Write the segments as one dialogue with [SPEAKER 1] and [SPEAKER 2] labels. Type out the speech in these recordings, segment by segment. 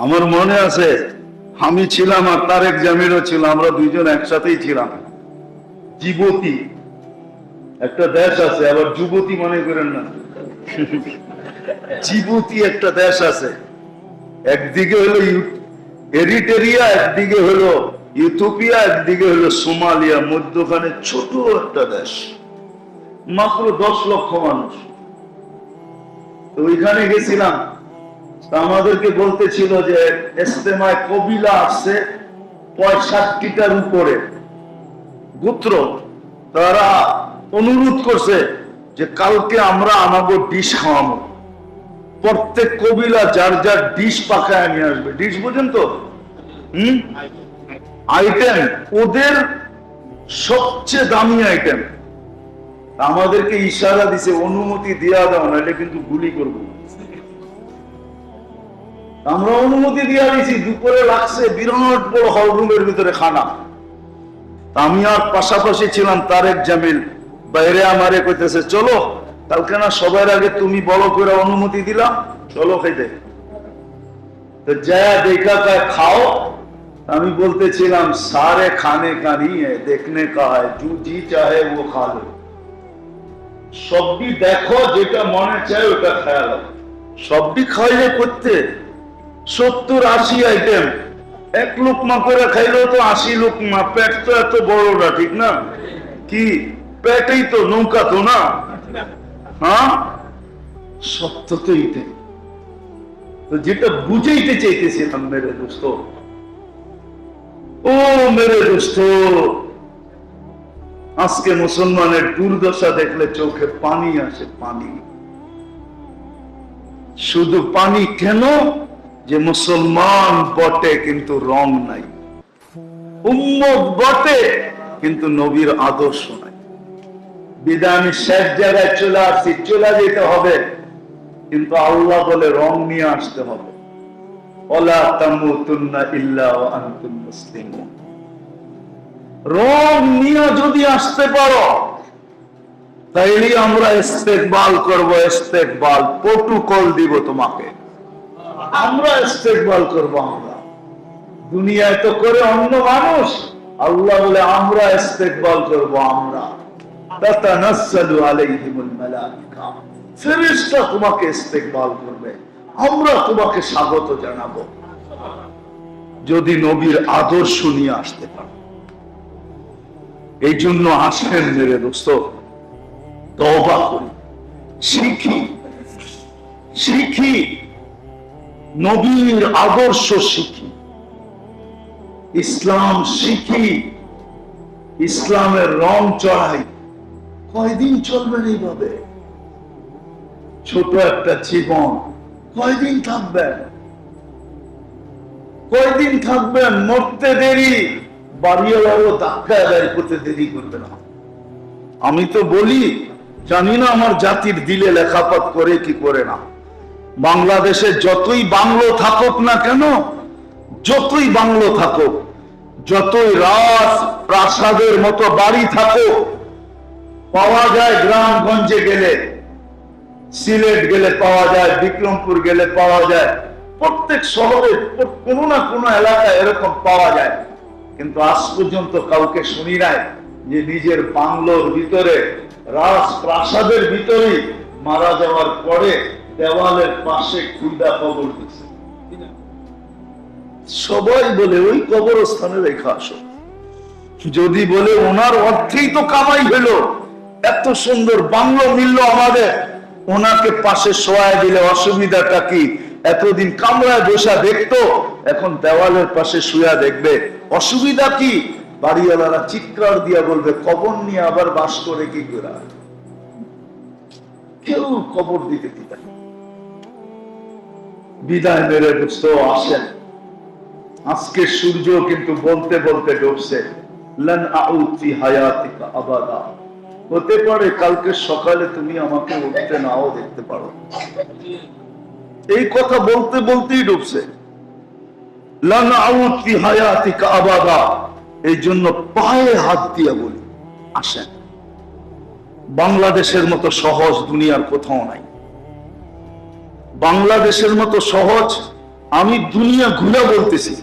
[SPEAKER 1] আমার মনে আছে আমি ছিলাম আর তারেক জামিলও ছিল, আমরা দুইজন একসাথেই ছিলাম। জিবুতি একটা দেশ আছে, আবার যুবতী মনে করেন না, জিবুতি একটা দেশ আছে। একদিকে হলো এরিটেরিয়া, একদিকে হলো ইথিওপিয়া, একদিকে হলো সোমালিয়া, মধ্যখানে ছোট একটা দেশ, মাত্র 10 লক্ষ মানুষ। তো ওইখানে গেছিলাম, আমাদেরকে বলতেছিল যে ইস্তেমায় কবিলা আসছে 65টার উপরে গোত্র, তারা অনুরোধ করছে যে কালকে আমরা আমাদের ডিশ খাওয়াবো, প্রত্যেক কবিলা যার যার ডিশ পাকায় নিয়ে আসবে। ডিশ বুঝেন তো? আইটেম ওদের সবচেয়ে দামি আইটেম। আমাদেরকে ইশারা দিছে অনুমতি দেওয়া দাও, নাহলে কিন্তু গুলি করবো। আমরা অনুমতি দিয়ে দিয়েছি। দুপুরে লাগছে বিরাট বড় হল রুমের ভিতরে খানা। আমি আর পাশাপাশি ছিলাম তারেক জামিল, বাইরে আমারে কইতেছে চলো, কালকে না সবার আগে তুমি বড় করে অনুমতি দিলাম, চলো খাইতে। তো যা দেখা কায় খাও। আমি বলতেছিলাম সারে খানে কা नहीं है, देखने का है, जो जी चाहे वो खा लो। সবই দেখো, যেটা মনে চায় ওটা খেয়াল। সবই খাইলে করতে 70-80 আইটেম, এক লোকমা করে খাইলেও তো 80 লোকমা। পেট তো এত বড় না, ঠিক না? কি পেটেই তো নৌকা তো না? হ্যাঁ, সত্য তো এইটাই। তো যেটা বুঝাইতে চাইতেছিলাম মেরে দোস্ত, ও মেরে দোস্ত, আজকে মুসলমানের দুর্দশা দেখলে চোখে পানি আসে, পানি। শুধু পানি কেন? যে মুসলমান বটে কিন্তু রং নাই, উম্মত বটে কিন্তু নবীর আদর্শ নাই। বিদায় আমি শেষ জায়গায় চলে আসছি, চলে যেতে হবে, কিন্তু আল্লাহ বলে রং নিয়ে আসতে হবে। ওয়ালা তামুতুন্না ইল্লা ওয়া আনতুম মুসলিমুন। রং নিয়ে যদি আসতে পারো তাইলে আমরা ইস্তেকবাল করব, ইস্তেকবাল প্রোটোকল দিব তোমাকে, আমরা ইস্তেকবাল করব। আমরা দুনিয়ায় তো করে অন্য মানুষ, আল্লাহ বলে আমরা ইস্তেকবাল করব। আমরা তাতানাজ্জালু আলাইহিমুল মালাইকা, ফেরেশতা তোমাকে ইস্তেকবাল করবে, আমরা তোমাকে স্বাগত জানাবো যদি নবীর আদর্শ নিয়ে আসতে পারো। এই জন্য আসেন মেরে দোস্ত, তওবা করি, শিখি, শিখি নবীর আদর্শ, শিখি ইসলাম, শিখি ইসলামের রং চড়াই। কয়দিন চলবেন এইভাবে? ছোট একটা জীবন, কয়দিন থাকবেন? কয়দিন থাকবেন? মরতে দেরি, বাড়িওয়ালাও ধাক্কা বের করতে দেরি করবে না। আমি তো বলি, জানি না আমার জাতির দিলে লেখাপাত করে কি করে না। বাংলাদেশে যতই বাংলো থাকুক না কেন, যতই বাংলো থাকুক, যতই রাজ প্রাসাদের মতো বাড়ি থাকুক, পাওয়া যায় গ্রামগঞ্জে গেলে, সিলেট গেলে পাওয়া যায়, বিক্রমপুর গেলে পাওয়া যায়, প্রত্যেক শহরে কোনো না কোনো এলাকায় এরকম পাওয়া যায়। কিন্তু আজ পর্যন্ত কাউকে শুনি নাই যে নিজের বাংলোর ভিতরে, রাজপ্রাসাদের ভিতরে মারা যাওয়ার পরে দেওয়ালের পাশে খুঁড়া কবর দিচ্ছে। সবাই বলে ওই কবরস্থানে রেখে আসো। যদি বলে ওনার অর্থেই তো কামাই হলো, এত সুন্দর বাংলো মিললো আমাদের, ওনাকে পাশে শোয়া দিলে অসুবিধাটা কি? এতদিন কামরায় বসা দেখতো, এখন দেওয়ালের পাশে শুয়া দেখবে, অসুবিধা কি? বাড়িওয়ালারা চিৎকার দিয়া বলবে কবর নিয়ে আবার বাস করে কি করে? কেউ কবর দিতে দিতে। বিদায় মেরে বুঝতে আসেন। আজকে সূর্য কিন্তু বলতে বলতে ডুবছে। লান আউদ ফি হায়াতিকা আবাদা। হতে পারে কালকে সকালে তুমি আমাকে উঠতে নাও দেখতে পারো। এই কথা বলতে বলতেই ডুবছে। লান আউদ ফি হায়াতিকা আবাদা। এই জন্য পায়ে হাত দিয়ে বলি, আসেন। বাংলাদেশের মতো সহজ দুনিয়ার কোথাও নাই। বাংলাদেশের মতো সহজ আমি দুনিয়া ঘুরে বলতেছি,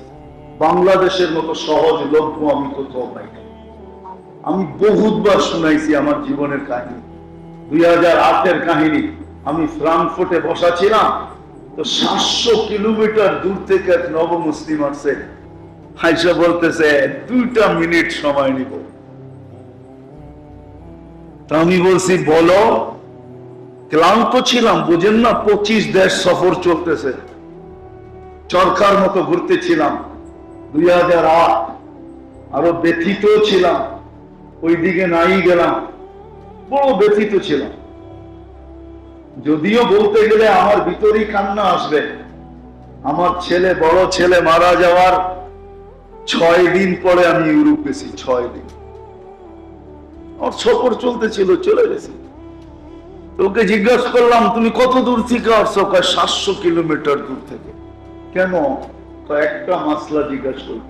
[SPEAKER 1] বাংলাদেশের মতো সহজ লভ্য আমি কোথাও পাই না। আমি বহুতবার শুনাইছি আমার জীবনের কাহিনী, 2008-এর কাহিনী। আমি ফ্রাঙ্কফুর্টে বসা ছিলাম, তো 700 কিলোমিটার দূর থেকে এক নব মুসলিম আসছে, আইসা বলতেছে 2 মিনিট সময় নিব। তা আমি বলছি বলো। ক্লান্ত ছিলাম, বুঝেন না, 25 দেশ সফর চলতেছে, চরকার মতো ঘুরতেছিলাম 2008। আরো ব্যথিত ছিলাম, ওইদিকে নাই গেলাম, বড় ব্যথিত ছিলাম। যদিও বলতে গেলে আমার ভিতরেই কান্না আসবে। আমার ছেলে, বড় ছেলে মারা যাওয়ার 6 দিন পরে আমি ইউরোপ গেছি। 6 দিন আর সফর চলতেছিল, চলে গেছি। তোকে জিজ্ঞাসা করলাম তুমি কত দূর থেকে আসছো? 700 কিলোমিটার দূর থেকে। কেন? একটা মাসলা জিজ্ঞাসা করি।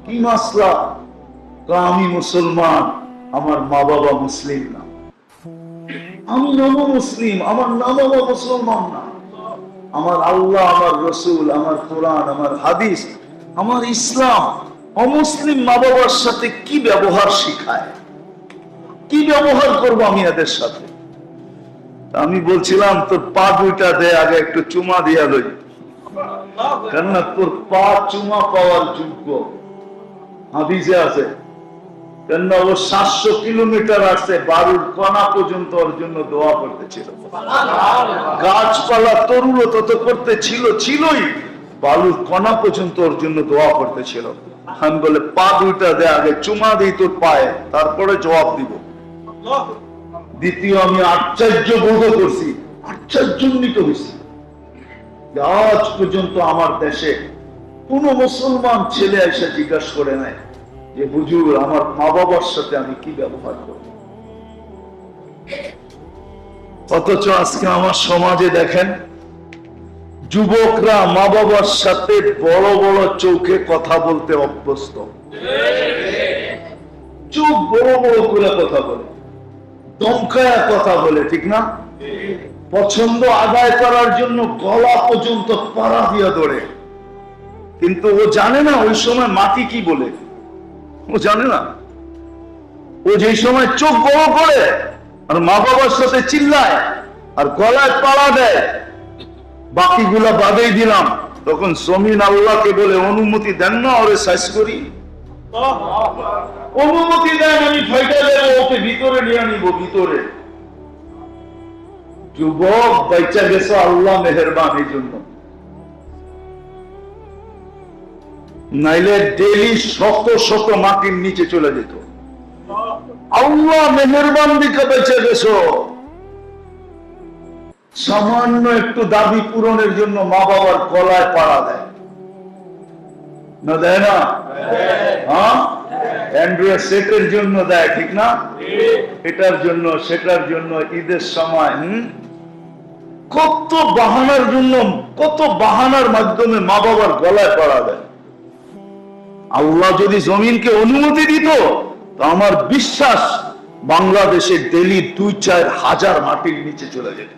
[SPEAKER 1] কি মাসলা? আমি মুসলমান, আমার মা বাবা মুসলিম না। আমি নব মুসলিম, আমার মা বাবা মুসলমান না। আমার আল্লাহ, আমার রসুল, আমার কোরআন, আমার হাদিস, আমার ইসলাম অমুসলিম মা বাবার সাথে কি ব্যবহার শিখায়? কি ব্যবহার করবো আমি এদের সাথে? আমি বলছিলাম তোর পা 2টা দে, আগে একটু চুমা দিয়া লই, কেননা তোর পা চুমা পাওয়ার যোগ্য। হাদিসে আছে, কেননা ও 700 কিলোমিটার আসছে, বাড়ির কণা পর্যন্ত ওর জন্য দোয়া করতেছিল। গাছপালা তরুলো তত করতে ছিলই, বালুর কণা পর্যন্ত ওর জন্য দোয়া করতেছিল। আমি বলে পা 2টা দে, আগে চুমা দিই তোর পায়ে, তারপরে জবাব দিব। দ্বিতীয়, আমি আশ্চর্য বোধ করছি, আশ্চর্যান্বিত হয়েছি, আজ পর্যন্ত আমার দেশে কোন মুসলমান ছেলে এসে জিজ্ঞাসা করে নাই যে হুজুর আমার মা বাবার সাথে আমি কি ব্যবহার করব। অথচ আজকে আমার সমাজে দেখেন, যুবকরা মা বাবার সাথে বড় বড় চোখে কথা বলতে অভ্যস্ত। চোখ বড় বড় করে কথা বলে, দমকায়া কথা বলে, ঠিক না? পছন্দ আদায় করার জন্য গলা পর্যন্ত পাড়া দিয়া ধরে। কিন্তু ও জানে না ওই সময় মাটি কি বলে, ও জানে না। ও যে সময় চোখ বড় করে আর মা বাবার সাথে চিল্লায় আর গলায় পাড়া দেয়, বাকিগুলা বাদেই দিলাম, তখন জমিন আল্লাহকে বলে অনুমতি দেন না ওরে সাইজ করি। অনুমতি দেন, আমি ফাইটা দেবো, ওকে ভিতরে নিয়ে নিব, ভিতরে। যুবক বাইচা গেছে, আল্লাহ মেহেরবান এই জন্য, নাইলে ডেলি শত শত মাটির নিচে চলে যেত। আল্লাহ মেহেরবান দিকে বেঁচে গেছো। সামান্য একটু দাবি পূরণের জন্য মা বাবার গলায় পাড়া দেয় না, দেয় না? হ্যাঁ, অ্যান্ড্রয়েড সেটের জন্য দেয়, ঠিক না? এটার জন্য, সেটার জন্য, ঈদের সময় কত বাহানার জন্য, কত বাহানার মাধ্যমে মা বাবার গলায় পাড়া দেয়। আল্লাহ যদি জমিনকে অনুমতি দিত, তো আমার বিশ্বাস বাংলাদেশে ডেলি 2-4 হাজার মাটির নিচে চলে যেত।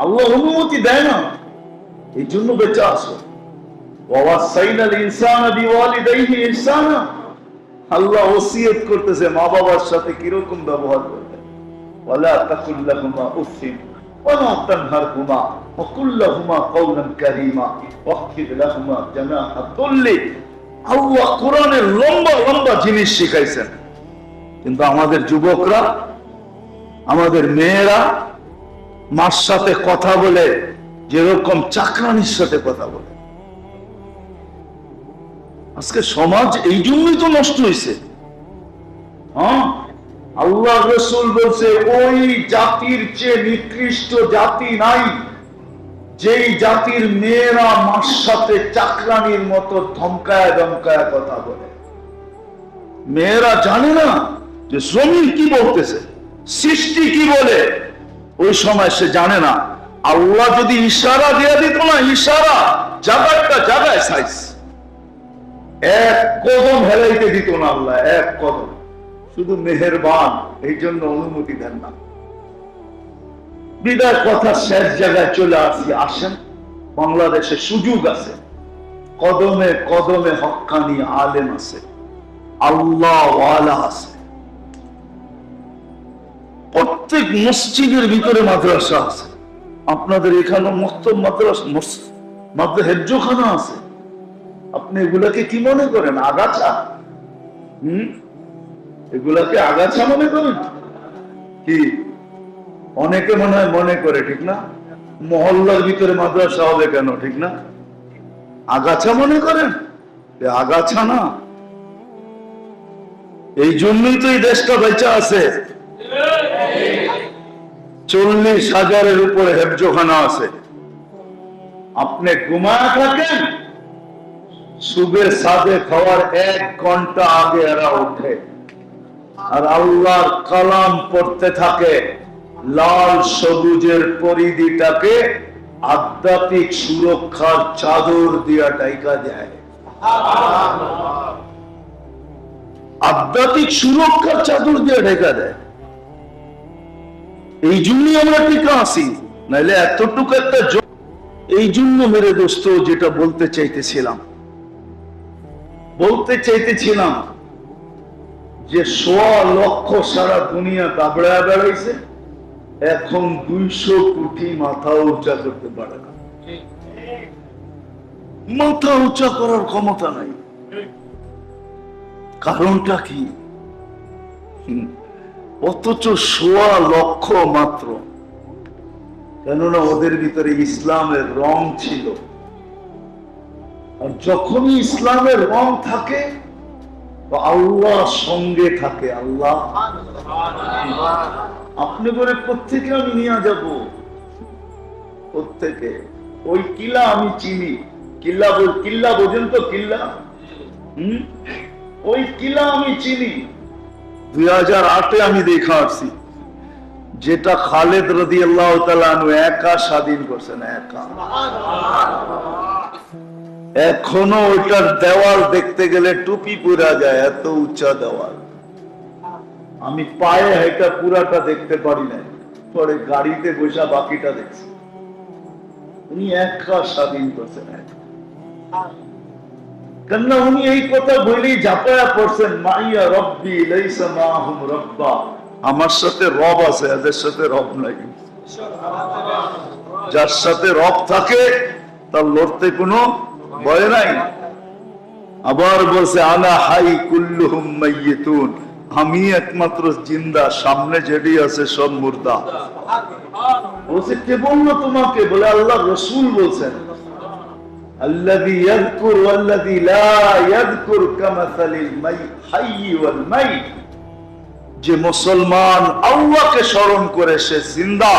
[SPEAKER 1] আল্লাহ অনুমতি দেয় না, এই জন্য বেঁচে আসো। আল্লাহ ওসিয়ত করতেছে মা বাবার সাথে কিরকম ব্যবহার করবে। ওয়ালা তাকুল লাহুমা উফিন ওয়ালা তানহারহুমা ওয়াকুল লাহুমা কওলান কারীমা ওয়াখফিদ লাহুমা জানাহা যুল্লি। আল্লাহ কোরআনে লম্বা লম্বা জিনিস শিখাইছেন, কিন্তু আমাদের যুবকরা, আমাদের মেয়েরা মার সাথে কথা বলে যেরকম চাকরানির সাথে কথা বলে। আজকে সমাজ এই জন্যই তো নষ্ট হয়েছে। হ্যাঁ, আল্লাহ রাসূল বলছে ওই জাতির চেয়ে নিকৃষ্ট জাতি নাই যেই জাতির মেয়েরা মার সাথে চাকরানির মতো ধমকায় ধমকায় কথা বলে। মেয়েরা জানে না যে জমিন কি বলতেছে, সৃষ্টি কি বলে, ওই সময় সে জানে না। আল্লাহ যদি ইশারা দিয়ে দিত না, ইশারা জায়গাটা জায়গায় সাইজ, এক কদম হেলাইতে দিত না আল্লাহ, এক কদম। শুধু মেহেরবান, এই জন্য অনুমতি দেন না। বিদায় কথা শেষ জায়গায় চলে আসি। আসেন, বাংলাদেশে সুযোগ আছে, কদমে কদমে হক্কানি আলেম আছে, আল্লাহ ওয়ালা আছে। প্রত্যেক মসজিদের ভিতরে মাদ্রাসা আছে। আপনাদের এখানে মক্তব মাদ্রাসা হেফজখানা আছে। আপনি এগুলাকে কি মনে করেন? আগাছা? এগুলাকে আগাছা মনে করেন কি? অনেকে মনে হয় মনে করে, ঠিক না? মহল্লার ভিতরে মাদ্রাসা হবে কেন, ঠিক না? আগাছা মনে করেন? আগাছা না। এই জন্যই তো এই দেশটা বেঁচে আছে। 40,000-এর উপরে হেফজখানা আছে। আপনি ঘুমায় থাকেন, সুবের সাদে খাওয়ার 1 ঘন্টা আগে এরা ওঠে আর আল্লাহর কালাম পড়তে থাকে। লাল সবুজের পরিধিটাকে আধ্যাত্মিক সুরক্ষার চাদর দিয়া ঢাকা দেয়। আধ্যাত্মিক সুরক্ষার চাদর দিয়ে ঢাকা দেয়। এই জন্যই আমরা টিকা আছি, নাইলে এতটুকু একটা। এই জন্য মেরে দোস্ত, যেটা বলতে চাইতেছিলাম যে 1.25 লক্ষ সারা দুনিয়া দাবড়ায় বেড়াইছে, এখন 200 কোটি মাথা উঁচা করতে পারে না। মাথা উঁচা করার ক্ষমতা নাই। কারণটা কি? অথচ 1.25 লক্ষ মাত্র। কেননা ওদের ভিতরে ইসলামের রং ছিল। আর যখনই ইসলামের রং থাকে তো আল্লাহ সঙ্গে থাকে। আল্লাহ আপনি বলে প্রত্যেকে আমি নিয়ে যাব, প্রত্যেকে। ওই কিল্লা আমি চিনি, কিল্লা বোঝেন তো? কিল্লা, ওই কিল্লা আমি চিনি। 2008-এ আমি দেখা আসছি, যেটা খালেদ রাদিয়াল্লাহু তাআলা আনহু একা স্বাধীন করছেন, একা। এখনো ওইটার দেওয়াল দেখতে গেলে টুপি পরা যায়, এত উঁচা দেওয়াল। আমি পায়ে হেঁটা পুরাটা দেখতে পারি না, পরে গাড়িতে বসা বাকিটা দেখছি। উনি একা স্বাধীন করছেন, কেননা উনি এই কথা বলেই ঝাঁপায়া পড়ছেন, মাইয়া রব্বি লাইসা মাহুম রব্বা। আমার সাথে রব আছে, এদের সাথে রব নাই। যার সাথে রব থাকে তার লড়তে কোনো ভয় নাই। আবার বলছে আনা হাই কুল্লুহুম মাইয়িতুন, আমি একমাত্র জিন্দা, সামনে যেটি আছে সব মুর্দা। বলছে কে বললো তোমাকে? বলে আল্লাহ রাসূল বলছেন, আল্লাযী ইয়াযকুর ওয়াল্লাযী লা ইয়াযকুর কামাসালিল হাইয়্যি ওয়াল মাইত। যে মুসলমান আল্লাহকে স্মরণ করে সে জিন্দা,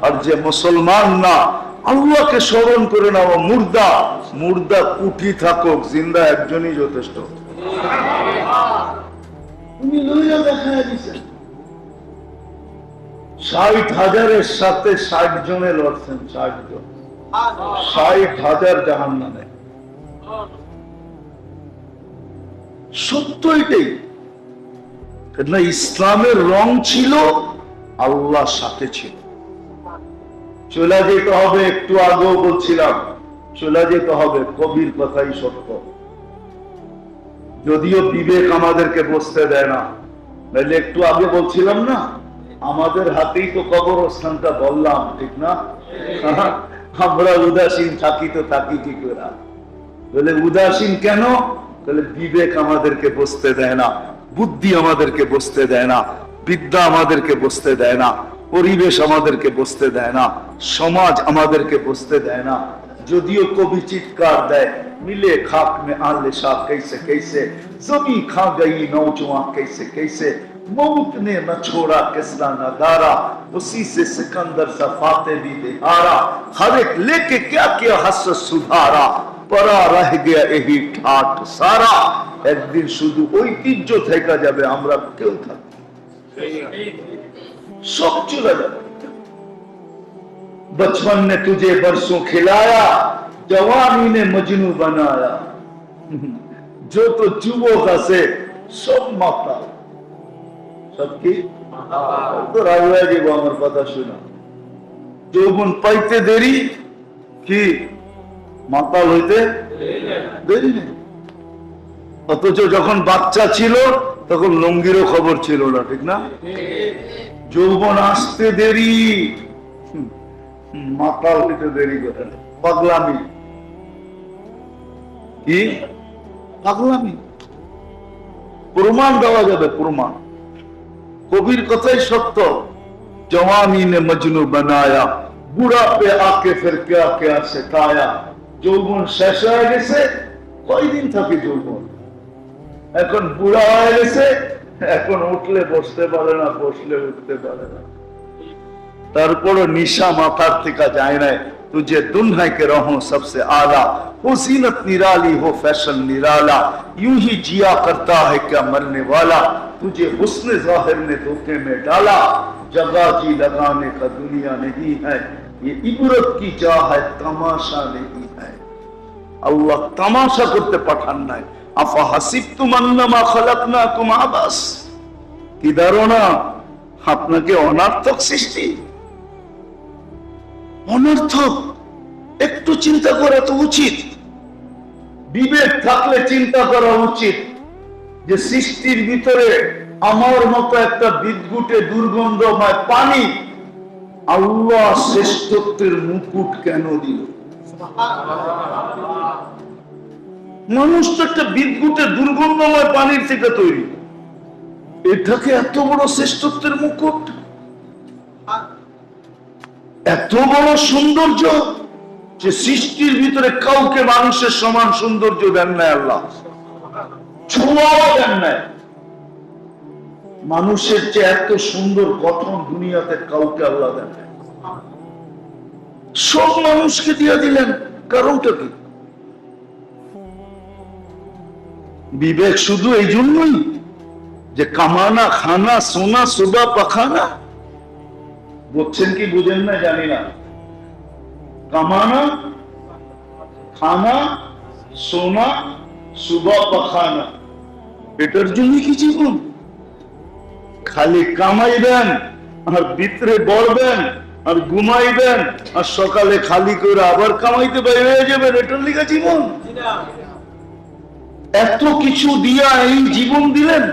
[SPEAKER 1] আর যে মুসলমান না আল্লাহকে স্মরণ করে না ও মুর্দা। মুর্দা কুঠি থাকুক, জিন্দা একজনই যথেষ্ট। উনি লইয়া দেখায় দিয়েছেন 60,000-এর সাথে 60 জনে লড়ছেন, 60 জন, 60,000 জাহান্নামে। সত্য এটাই। না, ইসলামের রং ছিল, আল্লাহ সাথে ছিল। চলে যেতে হবে, একটু আগেও বলছিলাম, চলে যেতে হবে। কবির কথাই সত্য। যদিও বিবেক আমাদেরকে বসতে দেয় না, নাহলে একটু আগে বলছিলাম না, আমাদের হাতেই তো কবরস্থানটা, বললাম ঠিক না? আমরা উদাসীন থাকি তো থাকি কি করে? বলে উদাসীন কেন? বলে বিবেক আমাদেরকে বসতে দেয় না, বুদ্ধি আমাদেরকে বসতে দেয় না, বিদ্যা আমাদেরকে বসতে দেয় না, পরিবেশ আমাদেরকে বসতে দেয় না, সমাজ আমাদেরকে বসতে দেয় না। যদিও কবি চিৎকার দেয়, মিলে খাক মে আলে শাহ कैसे कैसे, जमी खा गई नौजवान कैसे कैसे, मौत ने न छोड़ा किसना नदारा, उसी से सिकंदर सा फाते भी हारा, हर एक लेके क्या किया हसरत सुधारा, परा रह गया यही ठाठ सारा। একদিন শুধু ঐতিহ্য থেকে যাবে, আমরা কেউ থাকবো, সব চলে যাবে। बचपन ने तुझे बरसों खिलाया, जवानी ने मजनू बनाया, जो तो যুবক আছে সব মাতা, সব কি? তো রাগ হয়ে যাবো আমার কথা শুনে। যৌবন পাইতে দেরি, কি মাতাল হইতে দেরি নেই। অথচ যখন বাচ্চা ছিল তখন লঙ্গিরও খবর ছিল না, ঠিক না? যৌবন আসতে দেরি, মাতাল হইতে দেরি করে না। পাগলামি, কি পাগলামি। প্রমাণ দেওয়া যাবে, প্রমাণ। কবির কথাই সত্য, জওয়ানি নে মজনু বানায়া, বুড়া পে আকে ফির ক্যা ক্যা শিখায়া। যৌবন শেষ হয়ে গেছে, কয়দিন থাকে যৌবন? এখন বুড়া হয়ে গেছে, এখন উঠলে বসতে পারে না, বসলে উঠতে পারে না। তারপরও নিশা মাথার থেকে যায় না। तुझे दुल्हन के रहो सबसे आला, हो जीनत निराली हो फैशन निराला, यूं ही जिया करता है क्या मरने वाला, तुझे हुस्न जाहिर ने धोखे में डाला, जगह जी लगाने का दुनिया नहीं है, ये इबरत की चाह है तमाशा नहीं है। अल्लाह तमाशा करते पठान ना, अफा हसिबतुम अन्नमा खलकनाकुम आबास, কি ধারণা আপনাকে অনার্থক সৃষ্টি? অনর্থক। একটু চিন্তা করা তো উচিত, বিবেক থাকলে চিন্তা করা উচিত যে সৃষ্টির ভিতরে আমার মতো একটা বিদ্যুটে দুর্গন্ধময় পানি আল্লাহ শ্রেষ্ঠত্বের মুকুট কেন দিল? মানুষ তো একটা বিদ্যুটে দুর্গন্ধময় পানির থেকে তৈরি, এটাকে এত বড় শ্রেষ্ঠত্বের মুকুট, এত বড় সৌন্দর্য, যে সৃষ্টির ভিতরে কাউকে মানুষের সমান সৌন্দর্য দেন নাই আল্লাহ, ছোঁয়াও দেন নাই। মানুষের চেয়ে এত সুন্দর গঠন দুনিয়াতে কাউকে আল্লাহ দেন নাই, সব মানুষকে দিয়ে দিলেন। কারণটা কি? বিবেক শুধু এই জন্যই যে কামানা, খানা, সোনা, সুবা, পাখানা। বুঝছেন কি বুঝেন না জানি না। কামানা, খানা, সোনা, সুবা, পাখানা, এটার জন্য কি জীবন? খালি কামাইবেন আর ভিতরে বলবেন আর ঘুমাইবেন আর সকালে খালি করে আবার কামাইতে বাইরে হয়ে যাবেন, এটার লিগা জীবন? এত কিছু দিয়া এই জীবন দিলেন।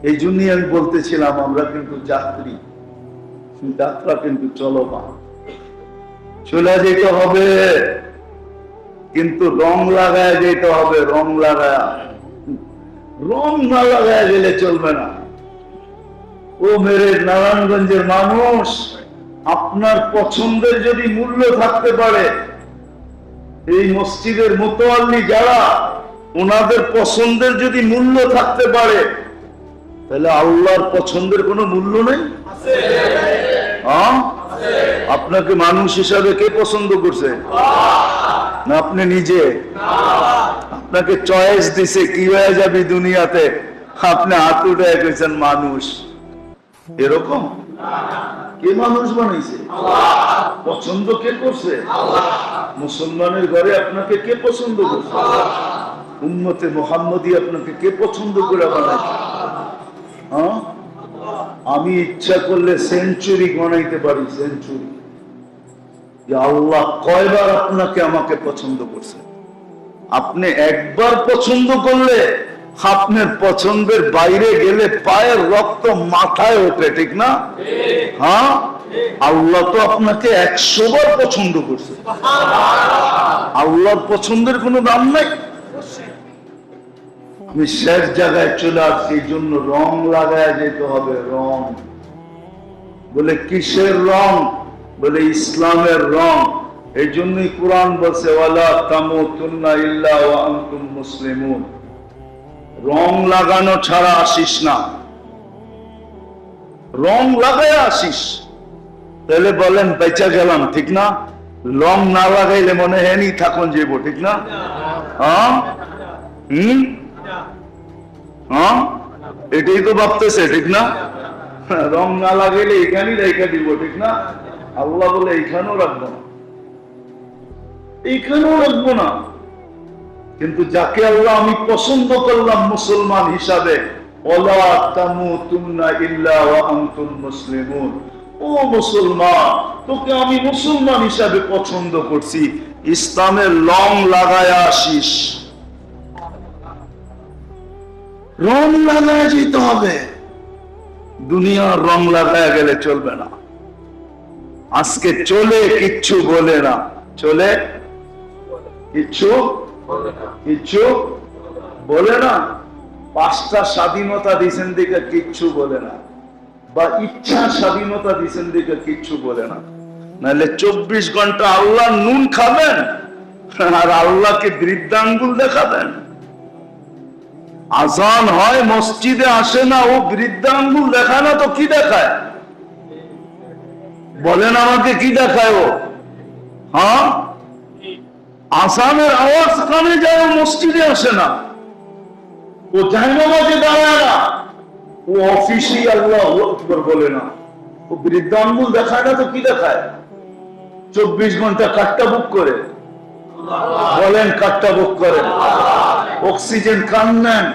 [SPEAKER 1] এই জন্যই আমি বলতেছিলাম আমরা কিন্তু যাত্রী, যাত্রা কিন্তু চলমান, চলে যেতে হবে, কিন্তু রং লাগায় যেতে হবে। রং লাগায়, রং না লাগায় গেলে চলবে না। ও মেরে নারায়ণগঞ্জের মানুষ, আপনার পছন্দের যদি মূল্য থাকতে পারে, এই মসজিদের মুতাওয়াল্লি যারা, ওনাদের পছন্দের যদি মূল্য থাকতে পারে, তাহলে আল্লাহর পছন্দের কোনো মূল্য নেই? আপনাকে মানুষ হিসাবে কে পছন্দ করছে? না আপনি নিজে? আপনাকে চয়েস দিছে কি হয়ে যাবি দুনিয়াতে, আপনি হাত উঠে গেছেন মানুষ। এরকম কে মানুষ বানাইছে? পছন্দ কে করছে? মুসলমানের ঘরে আপনাকে কে পছন্দ করছে? উম্মতে মুহাম্মদী আপনাকে কে পছন্দ করে বানাইছে? আমি ইচ্ছা করলে সেঞ্চুরি গণাইতে পারি, সেঞ্চুরি। আল্লাহ কয়বার আপনাকে আমাকে পছন্দ করছে? আপনি একবার পছন্দ করলে আপনার পছন্দের বাইরে গেলে পায়ের রক্ত মাথায় ওঠে, ঠিক না? হ্যাঁ, আল্লাহ তো আপনাকে 100 বার পছন্দ করছে। আল্লাহর পছন্দের কোনো দাম নাই। আমি শেষ জায়গায় চলে আসছি, এই জন্য রং লাগায় যেতে হবে। রং বলে কিসের রং? বলে ইসলামের রং। এই জন্যই কোরআন বলছে ওয়ালা তামুতুন্না ইল্লা ওয়া আনতুম মুসলিমুন। রং লাগানো ছাড়া আসিস না, রং লাগায় আসিস, তাহলে বলেন বেঁচে গেলাম, ঠিক না? রং না লাগাইলে মনে হয় নি থাকুন যাবো, ঠিক না? হ্যাঁ, হ্যাঁ, এটাই তো ভাবতেছে, ঠিক না? রং না লাগাইলে এখানেই রেখে দিব, ঠিক না? আল্লাহ বলে এইখানেও রাখবো না, এইখানেও রাখবো না। কিন্তু যাকে আল্লাহ আমি পছন্দ করলাম মুসলমান হিসাবে, ওয়ালা তামুতুন্না ইল্লা ওয়া আনতুম মুসলিমুন, ও মুসলমান, তোকে আমি মুসলমান হিসাবে পছন্দ করছি, ইসলামের রং লাগায় আসিস। রং লাগায় যেতে হবে, দুনিয়ার রং লাগায় গেলে চলবে না। আজকে চলে কিচ্ছু বলে না, চলে কিচ্ছু কিচ্ছু বলে না। 5টা স্বাধীনতা দিয়েছেন দিকে কিচ্ছু বলে না, বা ইচ্ছা স্বাধীনতা দিয়েছেন দিকে কিচ্ছু বলে না। নাহলে 24 ঘন্টা আল্লাহ নুন খাবেন আর আল্লাহকে বৃদ্ধাঙ্গুল দেখাবেন। আজান হয়, মসজিদে আসে না, ও বৃদ্ধাঙ্গুল দেখায় না তো কি দেখায়? বলেন আমাকে, কি দেখায় ও? হ্যাঁ, আসামের আওয়াজ কানে যায়, ও মসজিদে আসে না, ও জায়নামাজে দাঁড়ায় না, ও অফিসই আল্লাহু আকবার বলে না, ও বৃদ্ধাঙ্গুল দেখায় না তো কি দেখায়? 24 ঘন্টা কাটটা বুক করে, বলেন কাটটা বুক করে, অক্সিজেন কান নেন,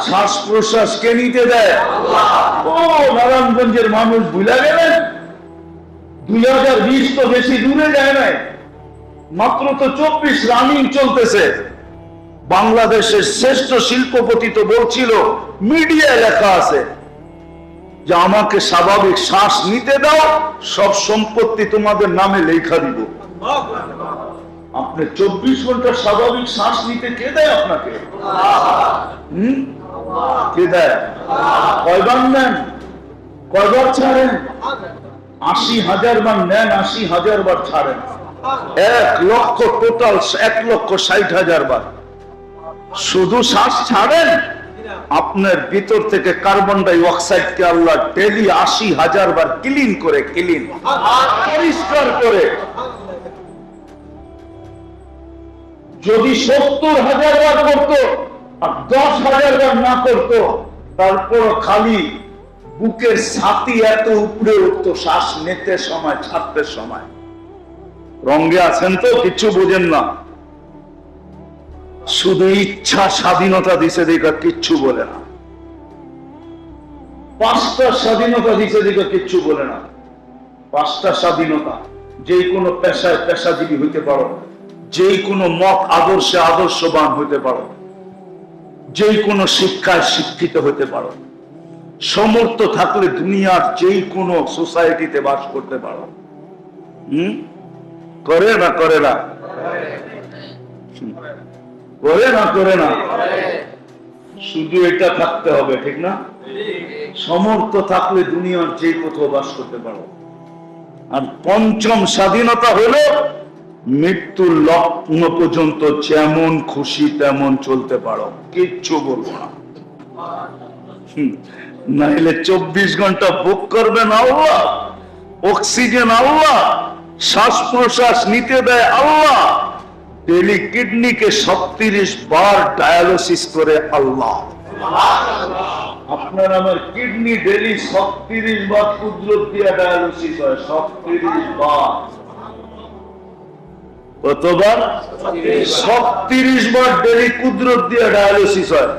[SPEAKER 1] শ্বাস প্রশ্বাস কে নিতে দেয়? ও নারায়ণগঞ্জের মানুষ ভুলে গেলেন? 2020 তো বেশি দূরে যায় নাই, মাত্র তো 24 রানিং চলতেছে। বাংলাদেশের শ্রেষ্ঠ শিল্পপতি তো বলছিল, মিডিয়ায় লেখা আছে যে আমাকে স্বাভাবিক শ্বাস নিতে দাও, সব সম্পত্তি তোমাদের নামে লেখা দিব। আপনি 24 ঘন্টা স্বাভাবিক শ্বাস নিতে কে দেয় আপনাকে? কে দেয়? কয়বার নেন, কয়বার ছাড়েন? 80,000 বার নেন, 80,000 বার ছাড়েন। 1 লক্ষ, টোটাল 1,60,000 বার শুধু শ্বাস ছাড়েন। আপনার ভিতর থেকে কার্বন ডাই অক্সাইডকে আল্লাহ ডেলি 80,000 বার ক্লিন করে, পরিষ্কার করে। যদি 70,000 বার করতো আর 10,000 বার না করতো, তারপর খালি বুকের ছাতি এত উপরে উঠতো শ্বাস নিতে সময়, ছাড়তে সময়। রঙে আছেন তো, কিছু বোঝেন না, শুধু ইচ্ছা স্বাধীনতা দিছে দেখা কিচ্ছু বলে না। 5টা স্বাধীনতা দিছে দেখা কিচ্ছু বলে না। 5টা স্বাধীনতা, যে কোনো পেশায় পেশাজীবী হইতে পারো, যে কোনো মত আদর্শে আদর্শবান হইতে পারো, যে কোনো শিক্ষায় শিক্ষিত হইতে পারো, সমর্থ থাকলে দুনিয়ার যে কোনো সোসাইটিতে বাস করতে পারো। করে না করে না করে না করে না, শুধু এটা থাকতে হবে, ঠিক না? সমর্থ থাকলে দুনিয়ার যে কোথাও বাস করতে পারো। আর 5ম স্বাধীনতা হলো মৃত্যুর লগ্ন পর্যন্ত যেমন খুশি তেমন চলতে পারো, কিচ্ছু বলবো না। নাইলে 24 ঘন্টা বুক করবেন আল্লাহ, অক্সিজেন আল্লাহ, শ্বাস প্রশ্বাস নিতে দেয় আল্লাহ, ডেলি কিডনিকে 36 বার ডায়ালিসিস করে আল্লাহ। আপনার আমার কিডনি ডেলি 36 বার কুদরত দিয়ে ডায়ালিসিস হয়, 36 বার। কতবার? 36 বার ডেলি কুদরত দিয়ে ডায়ালিসিস হয়।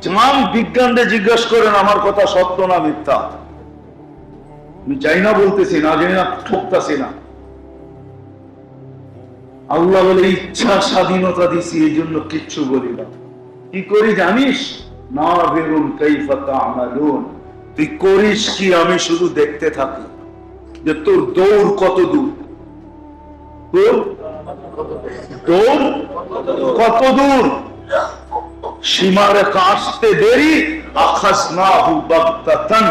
[SPEAKER 1] জান বিজ্ঞানকে জিজ্ঞাসা করেন আমার কথা সত্য না মিথ্যা। আমি চাই না বলতেছি না, জানি না ঠকতাছি না। আল্লাহ বলে ইচ্ছা স্বাধীনতা দিছি, এই জন্য কিচ্ছু বলি না। কি করি জানিস? না বেরুন কাইফা তা'মালুন, তুই করিস কি আমি শুধু দেখতে থাকি যে তোর দৌড় কত দূর, তোর দৌড় কত দূর। সীমারেখা আসতে দেরি, আখাযনাহু বাগতাতান,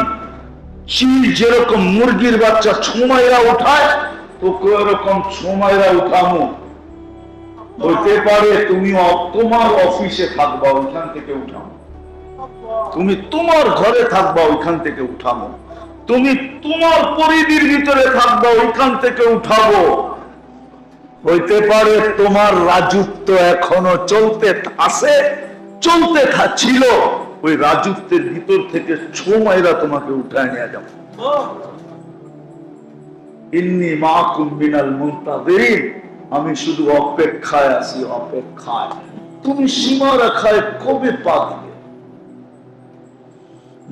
[SPEAKER 1] চিল যেরকম মুরগির বাচ্চা ছোমাইরা উঠায়, তোকে এরকম ছোমাইরা উঠামো। হইতে পারে তুমি তোমার অফিসে থাকবা, ওইখান থেকে উঠামো। তুমি তোমার ঘরে থাকবা, ওইখান থেকে উঠামো। তুমি তোমার পরিধির ভিতরে থাকবা, ওইখান থেকে উঠাবো। হইতে পারে তোমার রাজত্ব এখনো চলতে আছে, চলতে ছিল, ওই রাজত্বের ভিতর থেকে ছোমাইরা তোমাকে উঠায় নিয়ে যাবো। ইন্নী মাকুম মিনাল মুনতাযিরিন, আমি শুধু অপেক্ষায় আছি, অপেক্ষায়। তুমি সীমারেখায় কবে পা দিবে?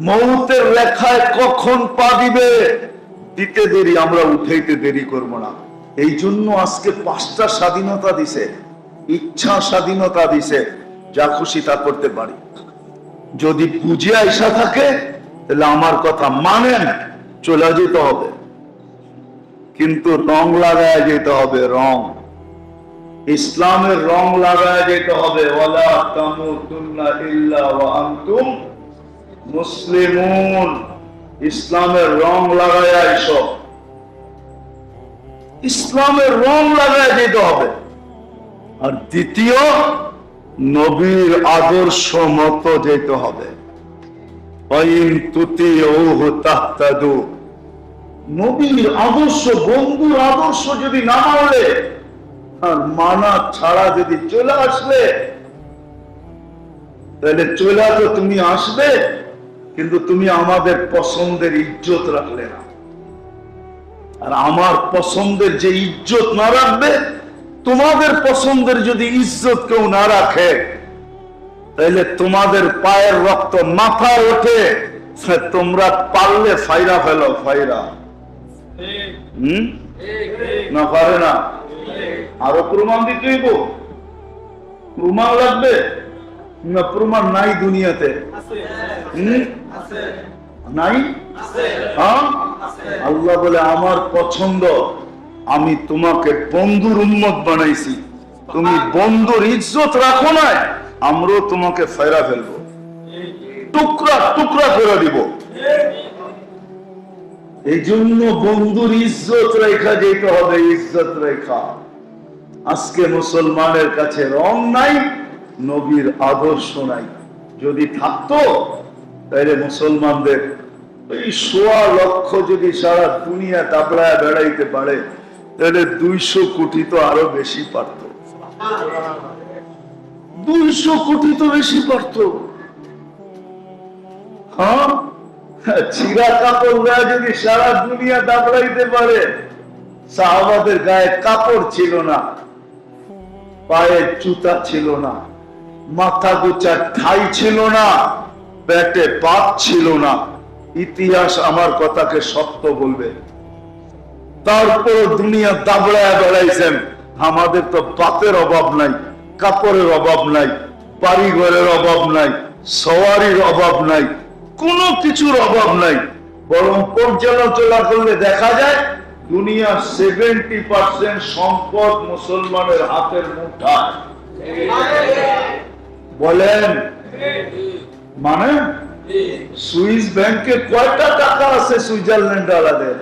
[SPEAKER 1] মৌতের রেখায় কখন পা দিবে? দিতে দেরি, আমরা উঠাইতে দেরি করবো না। এই জন্য আজকে 5টা স্বাধীনতা দিছে, ইচ্ছা স্বাধীনতা দিছে, যা খুশি তা করতে পারি। যদি বুঝে আইসা থাকে তাহলে আমার কথা মানেন, চলে যেতে হবে, কিন্তু রং লাগায় যেতে হবে, রং ইসলামের রং লাগায় যেতে হবে। ওয়ালা তামুতুন্না ইল্লা ওয়া আনতুম মুসলিমুন, ইসলামের রং লাগায় আইসো, ইসলামের রং লাগায় যেতে হবে। আর দ্বিতীয়, নবীর আদর্শ মতো যেতে হবে। নবীর আদর্শ, বন্ধুর আদর্শ যদি না মানলে আর মানা ছাড়া যদি চলে আসলে, তাহলে চলে তো তুমি আসবে, কিন্তু তুমি আমাদের পছন্দের ইজ্জত রাখলে না। আর আমার পছন্দের যে ইজ্জত না রাখবে, তোমাদের পছন্দের যদি ইজ্জত কেউ না রাখে, তাহলে তোমাদের পায়ের রক্ত মাথায় ওঠে, তোমরা পারলে ফাইরা ফেলো, ফাইরা না পারে না। আরো প্রমাণ দিতে হইব, প্রমাণ লাগবে না? প্রমাণ নাই দুনিয়াতে, নাই। হ্যাঁ, আল্লাহ বলে আমার পছন্দ, আমি তোমাকে বন্ধুর উম্মত বানাইছি, তুমি বন্ধুর ইজ্জত রাখো না, আমরাও তোমাকে ফেরা ফেলবো, টুকরা টুকরা করে দিব। এই জন্য বন্ধুর ইজ্জত রেখা যেতে হবে, ইজ্জত রেখা। আজকে মুসলমানের কাছে রং নাই, নবীর আদর্শ নাই। যদি থাকতো তাহলে মুসলমানদের এই 1.25 লক্ষ যদি সারা দুনিয়া তাবলায় বেড়াইতে পারে, তাহলে 200 কোটি তো আরো বেশি পারত, 200 কোটি তো বেশি পারত। হ্যাঁ, ছিঁড়া কাপড় গায়ে যদি সারা দুনিয়া দাবড়াইতে পারে, সাহাবাদের গায়ে কাপড় ছিল না, পায়ে জুতা ছিল না, মাথা গোছা ঠাই ছিল না, পেটে পাত ছিল না, ইতিহাস আমার কথাকে সত্য বলবে। তারপর দুনিয়া দাবড়ায় বেড়াইছেন। আমাদের তো পাতের অভাব নাই, কাপড়ের অভাব নাই, বাড়িঘরের অভাব নাই, সওয়ারির অভাব নাই, কোনো কিছুর অভাব নাই। বরং পর্যালোচনা করলে দেখা যায় দুনিয়ার 70% সম্পদ মুসলমানের হাতের মুঠায়। বলেন মানে সুইস ব্যাংকে কয়টা টাকা আছে সুইজারল্যান্ড আলাদের?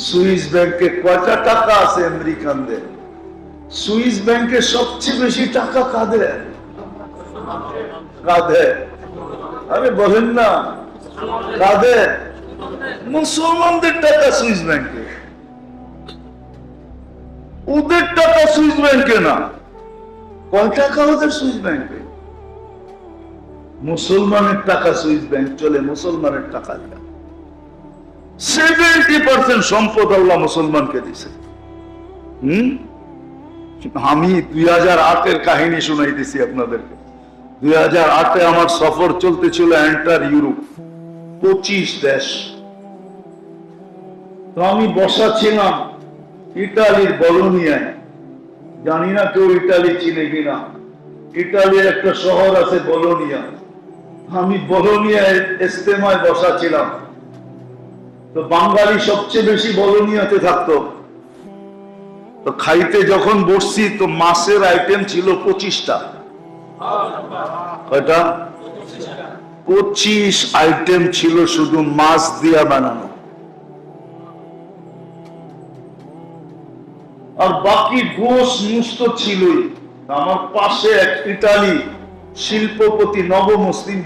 [SPEAKER 1] সুইস ব্যাংকে কয়টা টাকা আছে আমেরিকানদের? সুইস ব্যাংকে সবচেয়ে বেশি টাকা কাদের? কাদের? আরে বলেন না, কাদের? মুসলমানদের টাকা সুইস ব্যাংকে, ওদের টাকা সুইস ব্যাংকে না। কয় টাকা ওদের সুইস ব্যাংকে? মুসলমানের টাকা সুইস ব্যাংক চলে, মুসলমানের টাকা দেয়া। 70% সম্পদ আল্লাহ মুসলমানকে দিছে। আমি 2008-এর কাহিনী শুনাইতেছি আপনাদেরকে। 2008-এ আমার সফর চলতেছিল এন্টার ইউরোপ, 25 দেশ। তো আমি বসা ছিলাম ইটালির বলোনিয়ায়। জানি না কেউ ইটালি চিনে কিনা। ইটালির একটা শহর আছে বলোনিয়া। আমি বলোনিয়ায় ইস্তেমায় বসা ছিলাম। তো বাঙালি সবচেয়ে বেশি বলোনিয়াতে থাকতো। তো খাইতে যখন বসছি তো মাছের আইটেম ছিল 25টা। কয়টা? 25 আইটেম ছিল শুধু মাছ দিয়া বানানো, আর বাকি গোশ মুস্ত ছিলই। আমার পাশে এক ইটালি শিল্পপতি নব মুসলিম